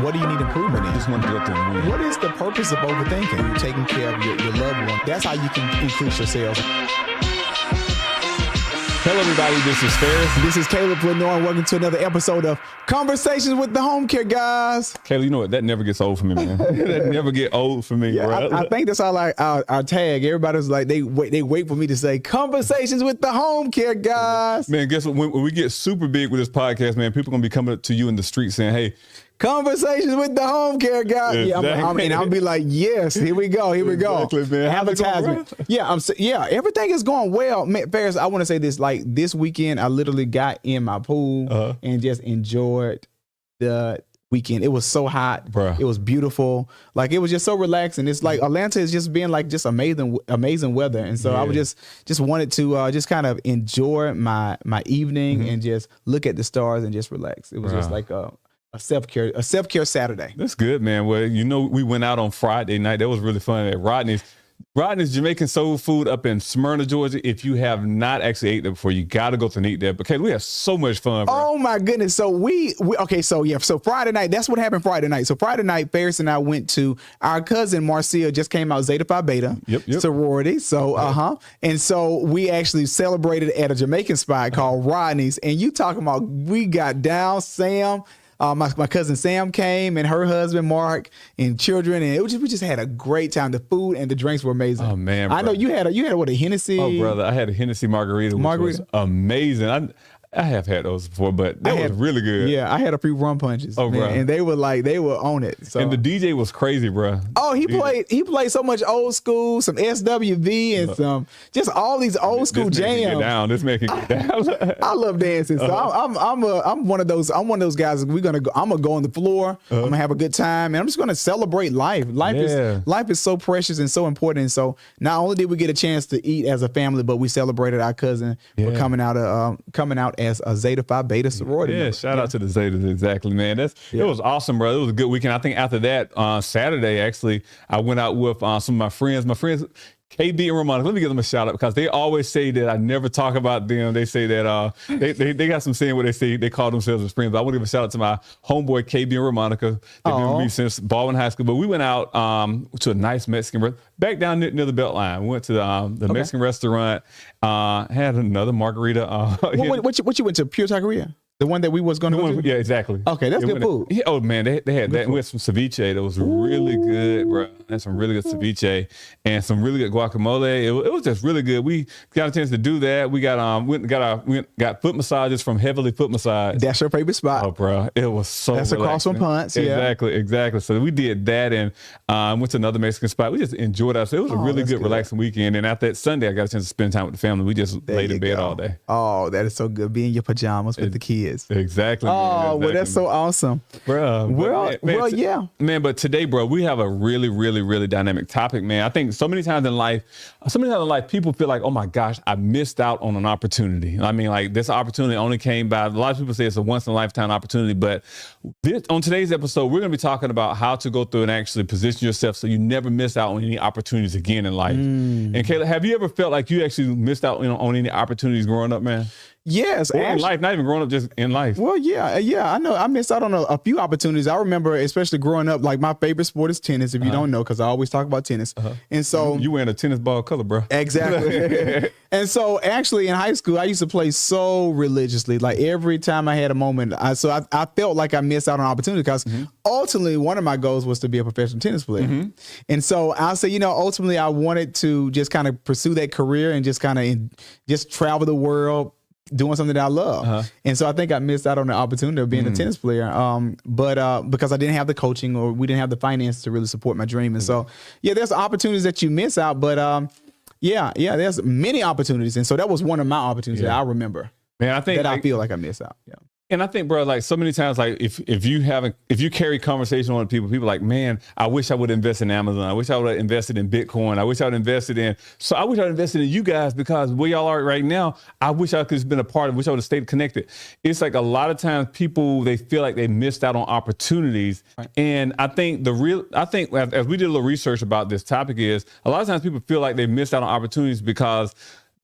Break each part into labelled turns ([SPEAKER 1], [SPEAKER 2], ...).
[SPEAKER 1] what do you need improvement in?
[SPEAKER 2] Just want to go through and win.
[SPEAKER 1] What is the purpose of overthinking? You're taking care of your loved one. That's how you can increase your sales.
[SPEAKER 2] Hello, everybody. This is Ferris.
[SPEAKER 1] This is Caleb Lenore, and welcome to another episode of Conversations with the Homecare Guys.
[SPEAKER 2] Caleb, you know what? That never gets old for me, man. That never get old for me, bro.
[SPEAKER 1] I think that's our tag. Everybody's like, they wait for me to say Conversations with the Homecare Guys.
[SPEAKER 2] Man, guess what? When we get super big with this podcast, man, people going to be coming up to you in the street saying, hey,
[SPEAKER 1] Conversations with the Homecare Guys.
[SPEAKER 2] Exactly.
[SPEAKER 1] Yeah, and I'll be like, yes, here we go.
[SPEAKER 2] Exactly, man.
[SPEAKER 1] Advertisement. Everything is going well. Man, Ferris, I want to say this, like this weekend, I literally got in my pool and just enjoyed the weekend. It was so hot.
[SPEAKER 2] Bruh.
[SPEAKER 1] It was beautiful. Like, it was just so relaxing. It's like Atlanta is just being like just amazing weather. And so I would just wanted to just kind of enjoy my evening and just look at the stars and just relax. It was just like a self-care Saturday.
[SPEAKER 2] That's good, man. Well, you know, we went out on Friday night. That was really fun at Rodney's Jamaican Soul Food up in Smyrna, Georgia. If you have not actually ate there before, you got to go to and eat there because we had so much fun, bro.
[SPEAKER 1] Oh my goodness. So so Friday night, that's what happened Friday night. So Friday night, Ferris and I went to our cousin Marcia just came out Zeta Phi Beta sorority. So, and so we actually celebrated at a Jamaican spot called Rodney's, and you talking about, we got down, Sam. My cousin Sam came and her husband Mark and children, and we just had a great time. The food and the drinks were amazing.
[SPEAKER 2] Oh man,
[SPEAKER 1] I know you had a Hennessy.
[SPEAKER 2] Oh brother, I had a Hennessy margarita, which was amazing. I have had those before, but that was really good.
[SPEAKER 1] Yeah, I had a few rum punches.
[SPEAKER 2] Oh, bro.
[SPEAKER 1] And they were on it. So.
[SPEAKER 2] And the DJ was crazy, bro.
[SPEAKER 1] Oh, he played so much old school, some SWV and some just all these old school jams.
[SPEAKER 2] This man can get down.
[SPEAKER 1] I love dancing, so I'm one of those guys. I'm gonna go on the floor. I'm gonna have a good time, and I'm just gonna celebrate life. Life is so precious and so important. And so not only did we get a chance to eat as a family, but we celebrated our cousin for coming out as a Zeta Phi Beta sorority member.
[SPEAKER 2] Shout out to the Zetas, exactly, man. It was awesome, bro. It was a good weekend. I think after that, Saturday, actually, I went out with some of my friends. KB and Ramona, let me give them a shout out because they always say that I never talk about them. They say that they got some saying what they say. They call themselves as friends. But I want to give a shout out to my homeboy KB and Ramonica. They've been with me since Baldwin High School. But we went out to a nice Mexican restaurant back down near the Beltline. We went to the Mexican restaurant. Had another margarita.
[SPEAKER 1] What you went to? Pure Taqueria? The one that we was going to go to?
[SPEAKER 2] Yeah, exactly.
[SPEAKER 1] Okay, that's good food.
[SPEAKER 2] Oh, man, they had that. We had some ceviche that was really good, bro. And some really good ceviche and some really good guacamole. It was just really good. We got a chance to do that. We got foot massages from Heavily Foot Massage.
[SPEAKER 1] That's your favorite spot.
[SPEAKER 2] Oh, bro. It was so
[SPEAKER 1] That's
[SPEAKER 2] relaxing.
[SPEAKER 1] across from Punts.
[SPEAKER 2] Exactly. So we did that and went to another Mexican spot. We just enjoyed ourselves. It was a really good, relaxing weekend. And after that Sunday, I got a chance to spend time with the family. We just laid in bed all day.
[SPEAKER 1] Oh, that is so good. Be in your pajamas with the kids.
[SPEAKER 2] Exactly.
[SPEAKER 1] Oh, well, that's so awesome,
[SPEAKER 2] bro. Man. But today, bro, we have a really, really, really dynamic topic, man. I think so many times in life, people feel like, oh my gosh, I missed out on an opportunity. I mean, like this opportunity only came by. A lot of people say it's a once in a lifetime opportunity, but on today's episode, we're going to be talking about how to go through and actually position yourself so you never miss out on any opportunities again in life. And Kayla, have you ever felt like you actually missed out on any opportunities growing up, man?
[SPEAKER 1] Yes,
[SPEAKER 2] or in life, not even growing up, just in life.
[SPEAKER 1] Well, yeah, I know. I missed out on a few opportunities. I remember, especially growing up, like my favorite sport is tennis. If you don't know, because I always talk about tennis, and so
[SPEAKER 2] you wearing a tennis ball color, bro.
[SPEAKER 1] Exactly. And so, actually, in high school, I used to play so religiously. Like every time I had a moment, I felt like I missed out on opportunity because ultimately, one of my goals was to be a professional tennis player. And so I'll say, ultimately, I wanted to just kind of pursue that career and just kind of just travel the world, doing something that I love. And so I think I missed out on the opportunity of being a tennis player. But because I didn't have the coaching or we didn't have the finances to really support my dream. And so, there's opportunities that you miss out, but there's many opportunities. And so that was one of my opportunities that I remember.
[SPEAKER 2] Man, I think
[SPEAKER 1] I feel like I missed out. Yeah.
[SPEAKER 2] And I think, bro, like so many times, like if you carry conversation on people like, man, I wish I would invest in Amazon. I wish I would have invested in Bitcoin. I wish I would have invested in you guys because where y'all are right now, I wish I could have been a part of, wish I would have stayed connected. It's like a lot of times people, they feel like they missed out on opportunities. Right. And I think as we did a little research about this topic is a lot of times people feel like they missed out on opportunities because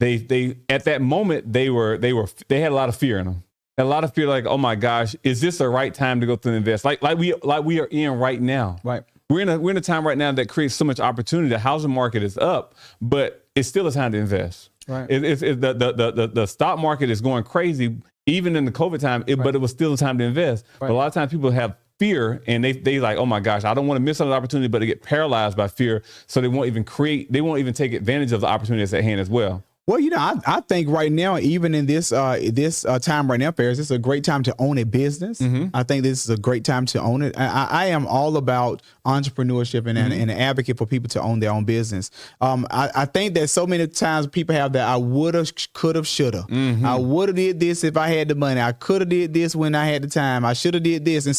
[SPEAKER 2] they at that moment, they had a lot of fear in them. a lot of people are like, oh my gosh, is this the right time to go through and invest? Like we are in right now.
[SPEAKER 1] Right.
[SPEAKER 2] We're in a time right now that creates so much opportunity. The housing market is up, but it's still a time to invest.
[SPEAKER 1] Right.
[SPEAKER 2] The stock market is going crazy, even in the COVID time, but it was still a time to invest. Right. But a lot of times people have fear and they like, oh my gosh, I don't want to miss out on the opportunity, but they get paralyzed by fear. So they won't even take advantage of the opportunity that's at hand as well.
[SPEAKER 1] Well, I think right now, even in this time right now, Ferris, it's a great time to own a business. I think this is a great time to own it. I am all about entrepreneurship and an advocate for people to own their own business. I think that so many times people have that I woulda, coulda, shoulda. I woulda did this if I had the money. I coulda did this when I had the time. I shoulda did this. And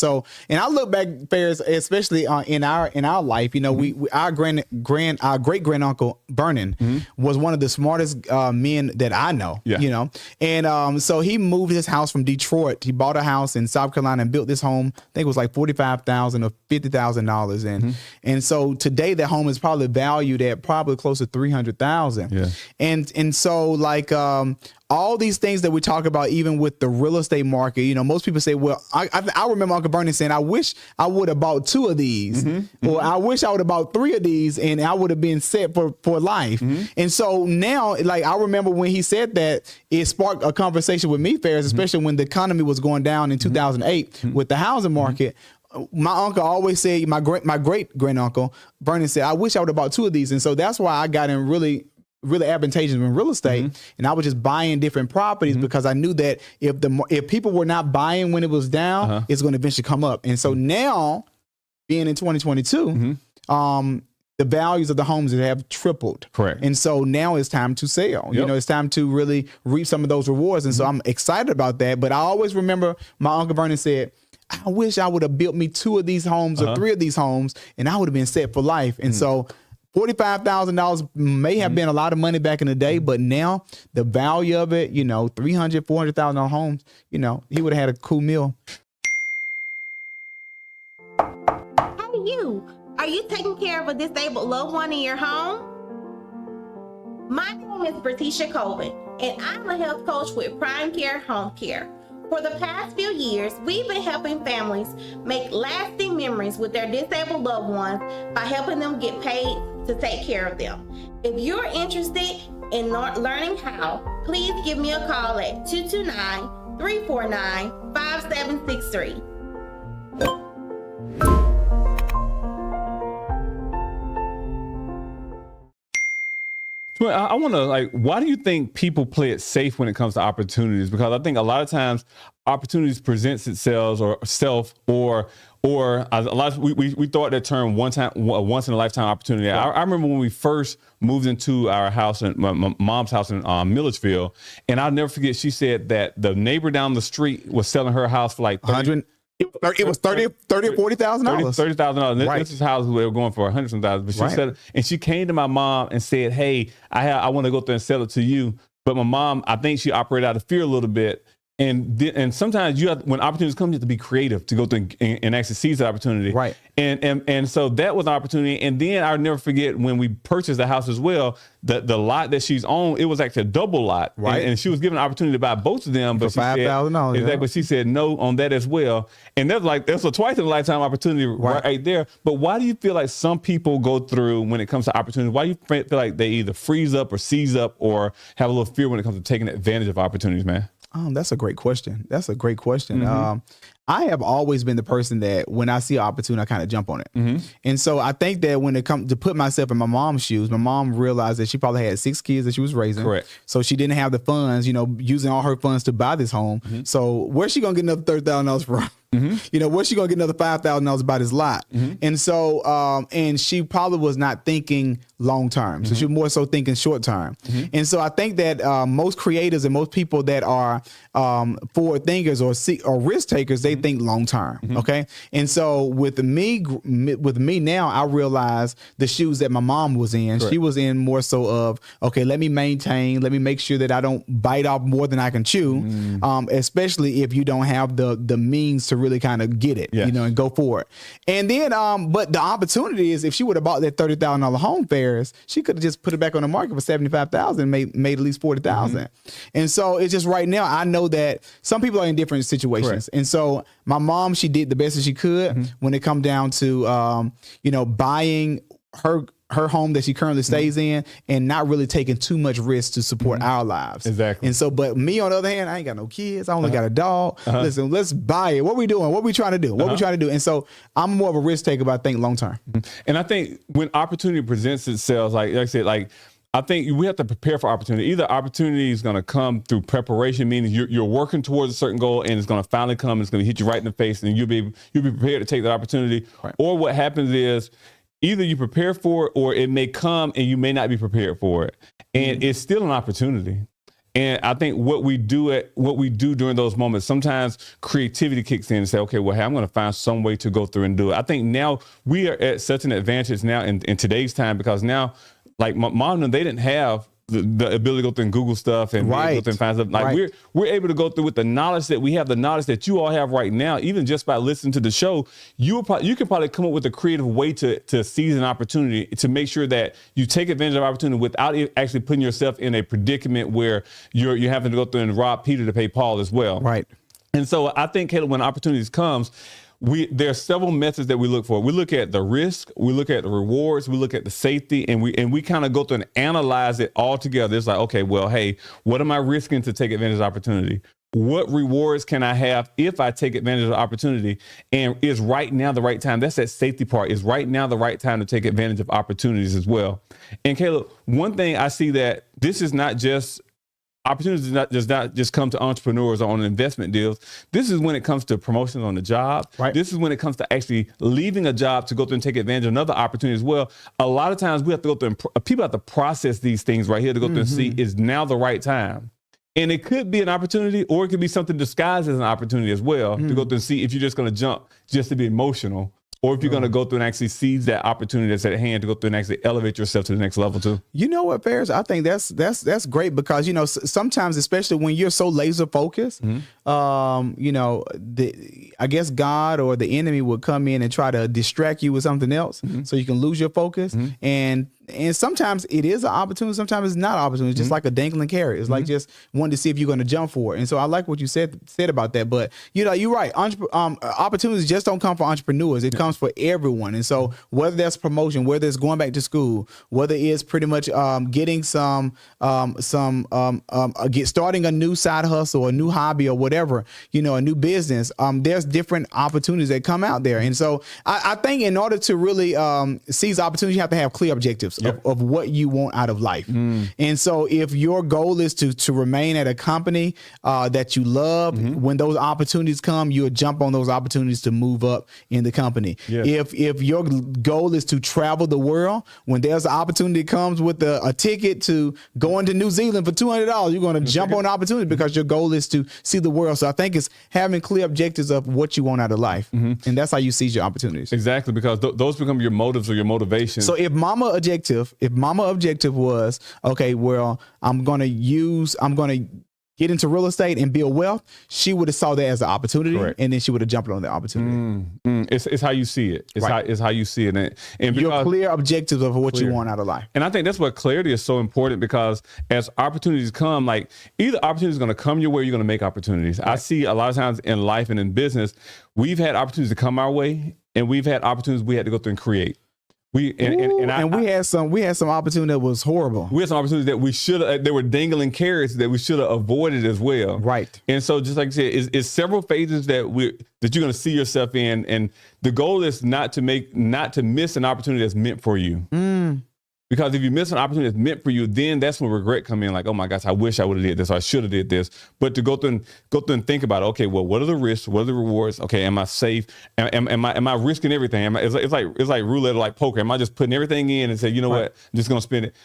[SPEAKER 1] I look back, Ferris, especially in our life. Our great grand uncle Vernon was one of the smartest men that I know, and so he moved his house from Detroit. He bought a house in South Carolina and built this home. I think it was like $45,000 or $50,000, and so today that home is probably valued at probably close to $300,000. Yeah, and so like all these things that we talk about, even with the real estate market, most people say, well, I remember Uncle Vernon saying, I wish I would have bought 2 of these, or I wish I would have bought 3 of these, and I would have been set for life. And so now, like, I remember when he said that, it sparked a conversation with me, Ferris, especially when the economy was going down in 2008 with the housing market. My uncle always said, my great grand uncle Vernon said, I wish I would have bought 2 of these. And so that's why I got in really advantageous in real estate, and I was just buying different properties because I knew that if people were not buying when it was down, it's going to eventually come up. And so now, being in 2022, the values of the homes have tripled.
[SPEAKER 2] Correct.
[SPEAKER 1] And so now it's time to sell. It's time to really reap some of those rewards. And so I'm excited about that. But I always remember my Uncle Vernon said, I wish I would have built me 2 of these homes or 3 of these homes, and I would have been set for life. And so $45,000 may have been a lot of money back in the day, but now the value of it, $300,000, $400,000 homes, he would have had a cool meal.
[SPEAKER 3] Hey, you. Are you taking care of a disabled loved one in your home? My name is Bertisha Colvin, and I'm a health coach with Prime Care Homecare. For the past few years, we've been helping families make lasting memories with their disabled loved ones by helping them get paid to take care of them. If you're interested in learning how, please give me a call at 229-349-5763.
[SPEAKER 2] I want to why do you think people play it safe when it comes to opportunities? Because I think a lot of times opportunities presents itself or a lot of, we thought that term once in a lifetime opportunity. Right. I remember when we first moved into our house, my mom's house in Milledgeville, and I'll never forget, she said that the neighbor down the street was selling her house for like $30,000.
[SPEAKER 1] It was $30,000 or $40,000.
[SPEAKER 2] $30,000. This is houses we were going for $100,000. But she said, and she came to my mom and said, "Hey, I want to go there and sell it to you." But my mom, I think she operated out of fear a little bit. And sometimes when opportunities come, you have to be creative to go through and actually seize the opportunity.
[SPEAKER 1] Right.
[SPEAKER 2] And so that was an opportunity. And then I'll never forget when we purchased the house as well, the lot that she's on, it was actually a double lot.
[SPEAKER 1] Right.
[SPEAKER 2] And she was given an opportunity to buy both of them. But
[SPEAKER 1] for $5,000.
[SPEAKER 2] Exactly. But she said no on that as well. And that's a twice in a lifetime opportunity right there. But why do you feel like some people go through when it comes to opportunities? Why do you feel like they either freeze up or seize up or have a little fear when it comes to taking advantage of opportunities, man?
[SPEAKER 1] That's a great question. I have always been the person that when I see an opportunity, I kind of jump on it. And so I think that when it comes to put myself in my mom's shoes, my mom realized that she probably had 6 kids that she was raising.
[SPEAKER 2] Correct.
[SPEAKER 1] So she didn't have the funds, using all her funds to buy this home. So where's she going to get another $30,000 from? Where's she going to get another $5,000 to buy this lot? And so, and she probably was not thinking long term. So she was more so thinking short term. And so I think that most creators and most people that are forward thinkers or risk takers, they say think long term. Okay. And so with me now, I realize the shoes that my mom was in.
[SPEAKER 2] Correct.
[SPEAKER 1] She was in more so of, okay, let me maintain, let me make sure that I don't bite off more than I can chew. Especially if you don't have the means to really kind of get it,
[SPEAKER 2] Yes.
[SPEAKER 1] and go for it. And then, but the opportunity is if she would have bought that $30,000 home fairs, she could have just put it back on the market for $75,000 and made at least $40,000. And so it's just right now, I know that some people are in different situations.
[SPEAKER 2] Correct.
[SPEAKER 1] And so my mom, she did the best that she could when it come down to, buying her home that she currently stays in and not really taking too much risk to support our lives.
[SPEAKER 2] Exactly.
[SPEAKER 1] And so, but me on the other hand, I ain't got no kids. I only got a dog. Listen, let's buy it. What we doing? What we trying to do? What we trying to do? And so I'm more of a risk taker, but I think long term.
[SPEAKER 2] And I think when opportunity presents itself, like I said, I think we have to prepare for opportunity. Either opportunity is going to come through preparation, meaning you're working towards a certain goal and it's going to finally come. It's going to hit you right in the face and you'll be prepared to take that opportunity.
[SPEAKER 1] Right.
[SPEAKER 2] Or what happens is either you prepare for it or it may come and you may not be prepared for it. And it's still an opportunity. And I think what we do during those moments, sometimes creativity kicks in and say, okay, well, hey, I'm going to find some way to go through and do it. I think now we are at such an advantage now in today's time, because now, like my mom and them, they didn't have the ability to go through and Google stuff and go through and find stuff. Like we're able to go through with the knowledge that we have, the knowledge that you all have right now. Even just by listening to the show, you can probably come up with a creative way to seize an opportunity, to make sure that you take advantage of opportunity without actually putting yourself in a predicament where you're having to go through and rob Peter to pay Paul as well.
[SPEAKER 1] Right.
[SPEAKER 2] And so I think, Caleb, when opportunities comes, there are several methods that we look for. We look at the risk, we look at the rewards, we look at the safety, and we kind of go through and analyze it all together. It's like, okay, well, hey, what am I risking to take advantage of opportunity? What rewards can I have if I take advantage of the opportunity? And is right now the right time? That's that safety part. Is right now the right time to take advantage of opportunities as well? And Caleb, one thing I see that this is not just opportunities does not just come to entrepreneurs or on investment deals. This is when it comes to promotions on the job.
[SPEAKER 1] Right.
[SPEAKER 2] This is when it comes to actually leaving a job to go through and take advantage of another opportunity as well. A lot of times we have to go through and people have to process these things right here to go through and see, is now the right time? And it could be an opportunity, or it could be something disguised as an opportunity as well, to go through and see if you're just going to jump just to be emotional, or if you're going to go through and actually seize that opportunity that's at hand to go through and actually elevate yourself to the next level too.
[SPEAKER 1] You know what, Ferris? I think that's great, because sometimes, especially when you're so laser focused, I guess God or the enemy would come in and try to distract you with something else, so you can lose your focus. And sometimes it is an opportunity, sometimes it's not an opportunity. It's just like a dangling carrot. It's like just wanting to see if you're going to jump for it. And so I like what you said about that. But you're right. Opportunities just don't come for entrepreneurs. It comes for everyone. And so whether that's promotion, whether it's going back to school, whether it's pretty much getting starting a new side hustle, a new hobby, or whatever, a new business. There's different opportunities that come out there. And so I think in order to really seize opportunities, you have to have clear objectives of what you want out of life. And so if your goal is to remain at a company that you love, when those opportunities come, you'll jump on those opportunities to move up in the company. If your goal is to travel the world, when there's an opportunity that comes with a ticket to going to New Zealand for $200, you're going to jump on the opportunity because your goal is to see the world. So I think it's having clear objectives of what you want out of life. And that's how you seize your opportunities.
[SPEAKER 2] Exactly, because those become your motives or your motivation.
[SPEAKER 1] So if mama objective was, okay, well, I'm going to get into real estate and build wealth, she would have saw that as an opportunity. Correct. And then she would have jumped on the opportunity.
[SPEAKER 2] It's how you see it. It's how you see it. And
[SPEAKER 1] your clear objectives of what you want out of life.
[SPEAKER 2] And I think that's what clarity is so important, because as opportunities come, like either opportunities are going to come your way, or you're going to make opportunities. Right. I see a lot of times in life and in business, we've had opportunities to come our way, and we've had opportunities we had to go through and create. We had some opportunity that was horrible. We had some opportunities that they were dangling carrots that we should have avoided as well. Right. And so, just like I said, it's several phases that you're going to see yourself in, and the goal is not to miss an opportunity that's meant for you. Because if you miss an opportunity that's meant for you, then that's when regret come in. Like, oh my gosh, I wish I would have did this, or I should have did this. But to go through and think about, okay, well, what are the risks? What are the rewards? Okay, am I safe? Am I risking everything? It's like roulette or like poker. Am I just putting everything in and say, you know what, I'm just gonna spend it?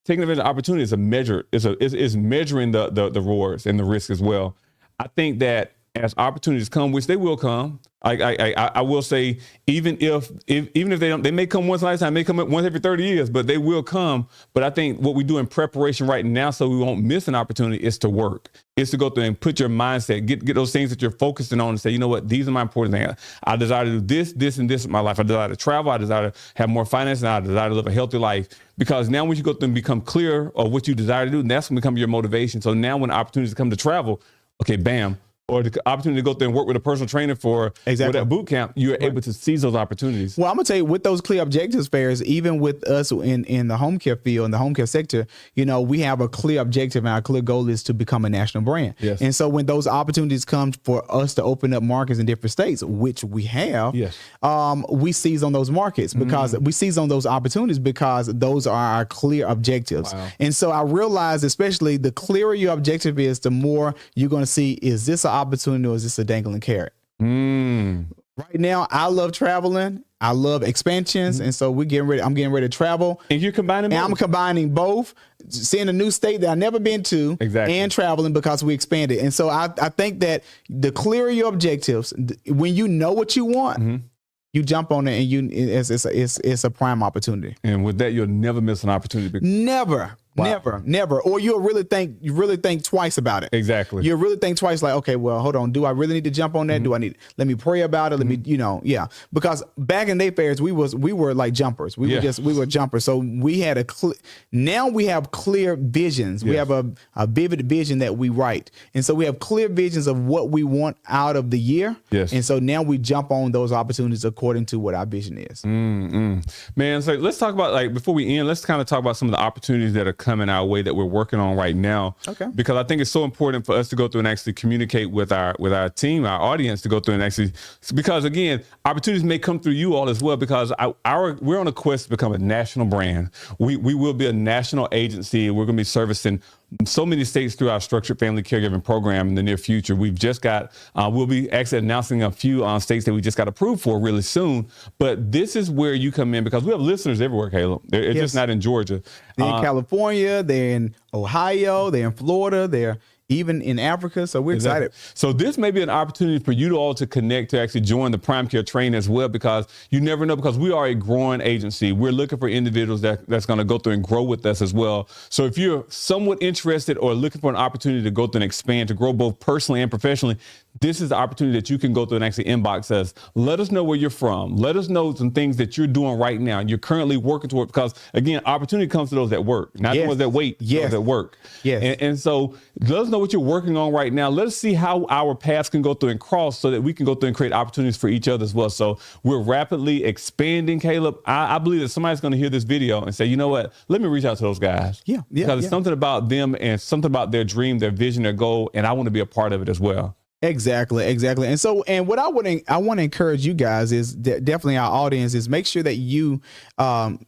[SPEAKER 2] Taking advantage of opportunity is a measure. Is measuring the rewards and the risk as well. I think that as opportunities come, which they will come. I will say, even if they may come once a lifetime, may come once every 30 years, but they will come. But I think what we do in preparation right now, so we won't miss an opportunity, is to work. Is to go through and put your mindset, get those things that you're focusing on, and say, you know what, these are my important things. I desire to do this, this, and this in my life. I desire to travel. I desire to have more finance, and I desire to live a healthy life. Because now, when you go through and become clear of what you desire to do, that's going to become your motivation. So now, when opportunities come to travel, okay, bam. Or the opportunity to go there and work with a personal trainer for that boot camp, you're able to seize those opportunities.
[SPEAKER 1] Well, I'm gonna tell you, with those clear objectives, Ferris, even with us in the home care field, in the home care sector, you know, we have a clear objective, and our clear goal is to become a national brand.
[SPEAKER 2] Yes.
[SPEAKER 1] And so when those opportunities come for us to open up markets in different states, which we have,
[SPEAKER 2] yes.
[SPEAKER 1] We seize on those markets because we seize on those opportunities because those are our clear objectives.
[SPEAKER 2] Wow.
[SPEAKER 1] And so I realize, especially the clearer your objective is, the more you're going to see, is this an opportunity or is this a dangling carrot? Right now, I love traveling. I love expansions. And so I'm getting ready to travel.
[SPEAKER 2] And you're combining both.
[SPEAKER 1] And I'm combining both, seeing a new state that I've never been to, and traveling because we expanded. And so I think that the clearer your objectives, when you know what you want, you jump on it, and it's a prime opportunity.
[SPEAKER 2] And with that, you'll never miss an opportunity.
[SPEAKER 1] Never. Wow. Never. Or you'll really think twice about it.
[SPEAKER 2] Exactly.
[SPEAKER 1] You'll really think twice, like, okay, well, hold on. Do I really need to jump on that? Do I need, let me pray about it? Let me, because back in the day, Ferris, we were like jumpers. We were jumpers. So we had now we have clear visions. We have a vivid vision that we write. And so we have clear visions of what we want out of the year.
[SPEAKER 2] Yes.
[SPEAKER 1] And so now we jump on those opportunities according to what our vision is.
[SPEAKER 2] Man, so let's talk about, like, before we end, let's kind of talk about some of the opportunities that are coming our way that we're working on right now.
[SPEAKER 1] Okay.
[SPEAKER 2] Because I think it's so important for us to go through and actually communicate with our team, our audience, to go through and actually, because again, opportunities may come through you all as well, because we're on a quest to become a national brand. We will be a national agency. We're going to be servicing so many states through our structured family caregiving program in the near future. We've just got, we'll be actually announcing a few states that we just got approved for really soon. But this is where you come in, because we have listeners everywhere, Caleb. They're just not in Georgia.
[SPEAKER 1] They're in California, they're in Ohio, they're in Florida, they're even in Africa. So we're excited.
[SPEAKER 2] So this may be an opportunity for you all to connect, to actually join the Prime Care Train as well, because you never know, because we are a growing agency. We're looking for individuals that's going to go through and grow with us as well. So if you're somewhat interested or looking for an opportunity to go through and expand, to grow both personally and professionally, this is the opportunity that you can go through and actually inbox us. Let us know where you're from. Let us know some things that you're doing right now and you're currently working toward, because again, opportunity comes to those that work, not the ones that wait, those that work. And so let us know what you're working on right now. Let us see how our paths can go through and cross, so that we can go through and create opportunities for each other as well. So we're rapidly expanding, Caleb. I believe that somebody's going to hear this video and say, you know what, let me reach out to those guys. Because it's something about them and something about their dream, their vision, their goal, and I want to be a part of it as well.
[SPEAKER 1] Exactly. And so, and what I want to encourage you guys is definitely our audience is make sure that you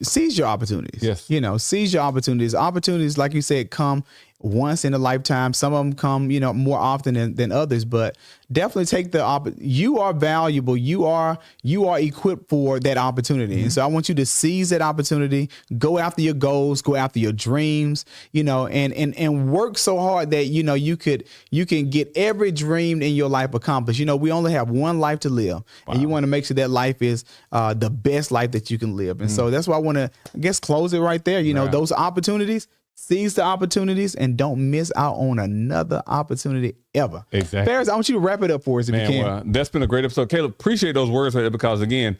[SPEAKER 1] seize your opportunities.
[SPEAKER 2] Yes.
[SPEAKER 1] Seize your opportunities. Opportunities, like you said, come once in a lifetime. Some of them come, more often than others, but definitely take you are valuable. You are equipped for that opportunity. And so I want you to seize that opportunity, go after your goals, go after your dreams, and work so hard that, you can get every dream in your life accomplished. We only have one life to live, and you want to make sure that life is the best life that you can live. And so that's why I want to, close it right there. Those opportunities, seize the opportunities, and don't miss out on another opportunity ever.
[SPEAKER 2] Exactly.
[SPEAKER 1] Ferris, I want you to wrap it up for us if you can.
[SPEAKER 2] Well, that's been a great episode. Caleb, appreciate those words right there, because again,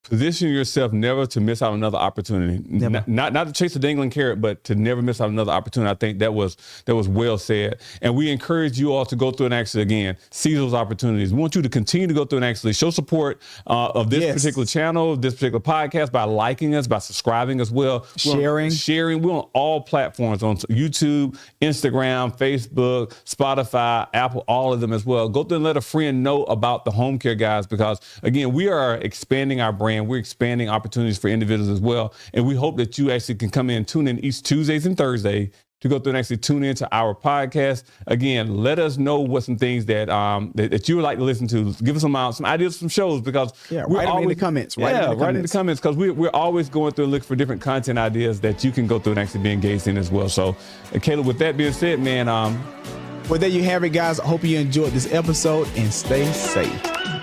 [SPEAKER 2] position yourself never to miss out on another opportunity. Not to chase a dangling carrot, but to never miss out another opportunity. I think that was well said. And we encourage you all to go through and actually, again, seize those opportunities. We want you to continue to go through and actually show support of this particular channel, this particular podcast, by liking us, by subscribing as well. Sharing. We're on all platforms, on YouTube, Instagram, Facebook, Spotify, Apple, all of them as well. Go through and let a friend know about the Homecare Guyz, because again, we are expanding our brand. We're expanding opportunities for individuals as well. And we hope that you actually can come in, tune in each Tuesdays and Thursday to go through and actually tune into our podcast. Again, let us know what some things that that you would like to listen to. Give us some ideas, some shows, because
[SPEAKER 1] write them in the comments. Write in the comments,
[SPEAKER 2] because we're always going through and looking for different content ideas that you can go through and actually be engaged in as well. So, Caleb, with that being said, man,
[SPEAKER 1] Well, there you have it, guys. I hope you enjoyed this episode and stay safe.